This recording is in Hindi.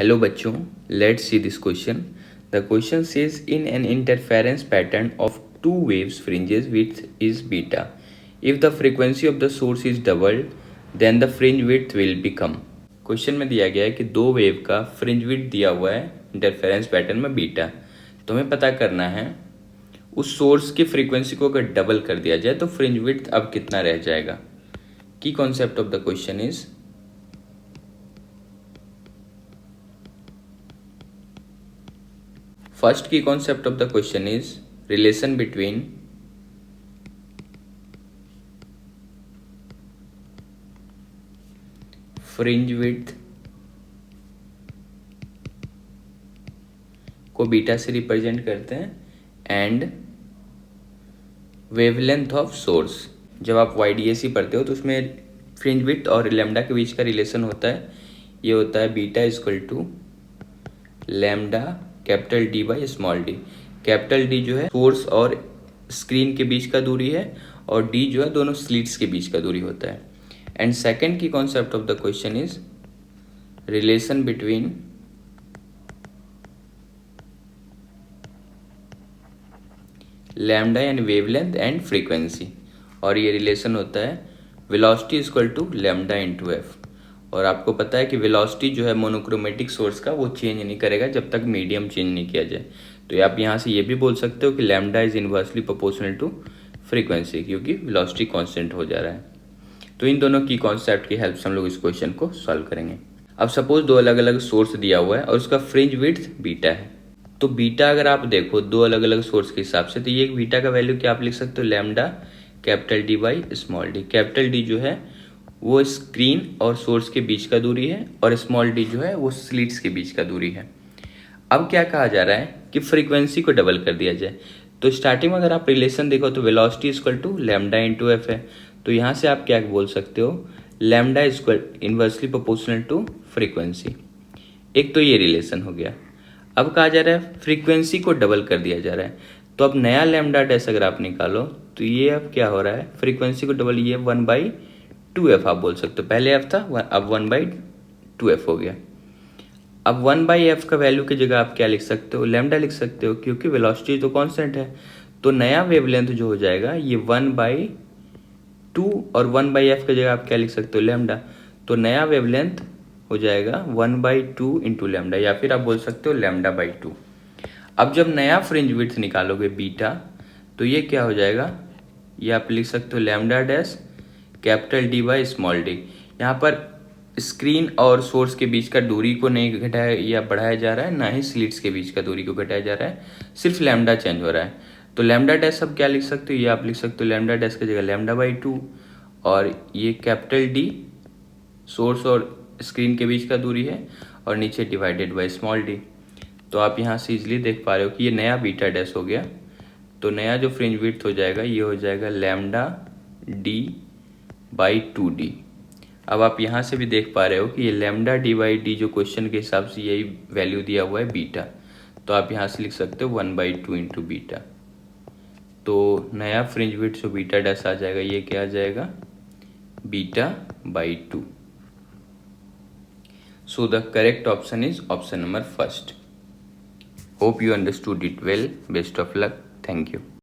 हेलो बच्चों, let's see this question. The question says in an interference pattern of two waves fringes width is beta. If the frequency of the source is doubled then the fringe width will become. Question में दिया गया है कि दो वेव का फ्रिंज विड्थ दिया हुआ है इंटरफेरेंस पैटर्न में बीटा. तो हमें पता करना है उस सोर्स की फ्रीक्वेंसी को अगर डबल कर दिया जाए तो फ्रिंज विड्थ अब कितना रह जाएगा. की concept of the question is first key concept of the question is relation between fringe width को बीटा से रिप्रेजेंट करते हैं एंड वेवलेंथ ऑफ सोर्स. जब आप YDAC पढ़ते हो तो उसमें फ्रिंज विड्थ और लैम्डा के बीच का रिलेशन होता है. ये होता है beta equal to lambda capital D by small d. Capital D जो है सोर्स और स्क्रीन के बीच का दूरी है और D जो है दोनों स्लिट्स के बीच का दूरी होता है. एंड सेकेंड की concept of the question is relation between lambda and wavelength and frequency. और ये रिलेशन होता है velocity equal to lambda into f. और आपको पता है कि वेलोसिटी जो है मोनोक्रोमेटिक सोर्स का वो चेंज नहीं करेगा जब तक मीडियम चेंज नहीं किया जाए. तो आप यहाँ से ये भी बोल सकते हो कि lambda is inversely proportional to frequency क्योंकि वेलोसिटी कांस्टेंट हो जा रहा है. तो इन दोनों की कॉन्सेप्ट की हेल्प से हम लोग इस क्वेश्चन को सॉल्व करेंगे. अब सपोज दो अलग अलग सोर्स दिया हुआ है और उसका फ्रिंज विड्थ बीटा है. तो बीटा अगर आप देखो दो अलग अलग सोर्स के हिसाब से तो ये बीटा का वैल्यू क्या आप लिख सकते हो lambda capital D by small d. Capital D जो है वो स्क्रीन और सोर्स के बीच का दूरी है और स्मॉल d जो है वो स्लिट्स के बीच का दूरी है. अब क्या कहा जा रहा है कि फ्रीक्वेंसी को डबल कर दिया जाए. तो स्टार्टिंग में अगर आप रिलेशन देखो तो velocity equal to lambda into f है. तो यहाँ से आप क्या बोल सकते हो lambda equal inversely proportional to frequency. एक तो ये रिलेशन हो गया. अब कहा जा रहा है फ्रीक्वेंसी को डबल कर दिया जा रहा है. तो अब नया लैम्डा डैश अगर आप निकालो तो ये अब क्या हो रहा है फ्रीक्वेंसी को डबल ये 1/2f आप बोल सकते हो. पहले f था अब 1/2f हो गया. अब 1/f का वैल्यू की जगह आप क्या लिख सकते हो लैम्डा लिख सकते हो क्योंकि वेलोसिटी तो कांस्टेंट है. तो नया वेवलेंथ जो हो जाएगा ये 1/2 और 1/f की जगह आप क्या लिख सकते हो लैम्डा. तो नया वेवलेंथ हो जाएगा 1/2 इंटू लैम्डा या फिर आप बोल सकते हो लैम्डा बाई 2. अब जब नया फ्रिंज विड्थ निकालोगे बीटा तो ये क्या हो जाएगा ये आप लिख सकते हो lambda dash capital D by small D. यहाँ पर स्क्रीन और सोर्स के बीच का दूरी को नहीं घटाया या बढ़ाया जा रहा है ना ही स्लिट्स के बीच का दूरी को घटाया जा रहा है. सिर्फ लैम्डा चेंज हो रहा है. तो लैम्डा डैश अब क्या लिख सकते हो ये आप लिख सकते हो लैम्डा डैश की जगह लैम्डा बाई 2 और ये कैपिटल D सोर्स और स्क्रीन के बीच का दूरी है और नीचे डिवाइडेड बाई स्मॉल d. तो आप यहाँ से इजली देख पा रहे हो कि ये नया बीटा डैश हो गया. तो नया जो फ्रिंज विड्थ हो जाएगा ये हो जाएगा लैम्डा D बाई 2d. अब आप यहाँ से भी देख पा रहे हो कि ये लैम्डा D बाई डी जो क्वेश्चन के हिसाब से यही वैल्यू दिया हुआ है बीटा. तो आप यहाँ से लिख सकते हो 1/2 इंटू बीटा. तो नया फ्रिंज विड्थ जो बीटा डैश आ जाएगा ये क्या आ जाएगा beta by 2. So the correct option is option number first. Hope you understood it well. Best of luck. Thank you.